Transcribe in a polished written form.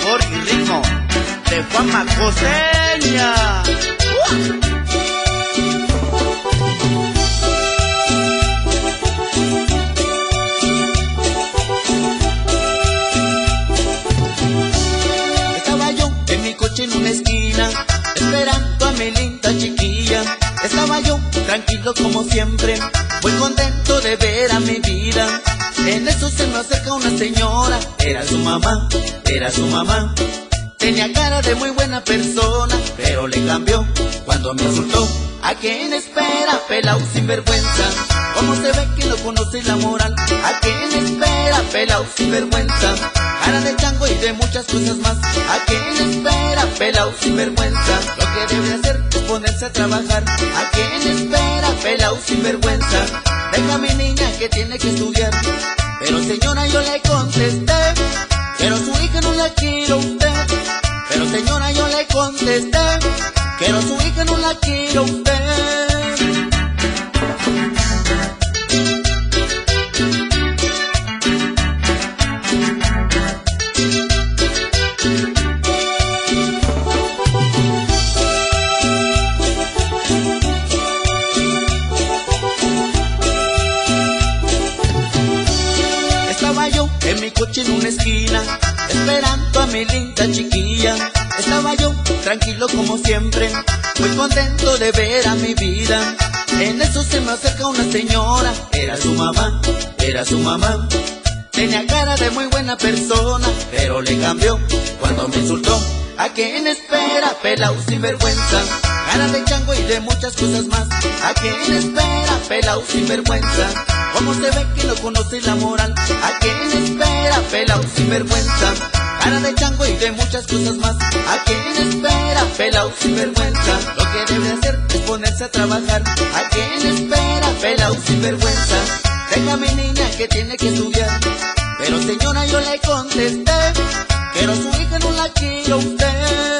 sabor y ritmo de Juanma Costeña. Estaba yo en mi coche en una esquina, esperando a mi linda chiquilla. Estaba yo tranquilo como siempre, muy contento de ver a mi vida. En eso se me acerca una señora, era su mamá, era su mamá. Tenía cara de muy buena persona, pero le cambió cuando me insultó. ¿A quién espera, pelao sinvergüenza? ¿Cómo se ve que no conoce la moral? ¿A quién espera, pelao sinvergüenza? Cara de chango y de muchas cosas más. ¿A quién espera, pelao sinvergüenza? Lo que debe hacer es ponerse a trabajar. ¿A quién espera, pelao sinvergüenza? Deja a mi niña que tiene que estudiar. Pero señora, yo le contesté, pero su hija no la quiere usted. Pero señora, yo le contesté, pero su hija no la quiere usted. Estaba yo en mi coche en una esquina, esperando a mi linda chiquilla. Estaba yo tranquilo como siempre, muy contento de ver a mi vida. En eso se me acerca una señora, era su mamá, era su mamá. Tenía cara de muy buena persona, pero le cambió cuando me insultó. ¿A quién espera, pelao sinvergüenza? Cara de chango y de muchas cosas más. ¿A quién espera, pelao sinvergüenza? ¿Cómo se ve que no conoce la moral? ¿A quién espera, pelao sinvergüenza? Cara de chango y de muchas cosas más. ¿A quién espera, pelao sinvergüenza? Lo que debe hacer es ponerse a trabajar. ¿A quién espera, pelao sinvergüenza? Deja a mi niña que tiene que estudiar. Pero señora, yo le contesté, pero su hija no la quiere usted.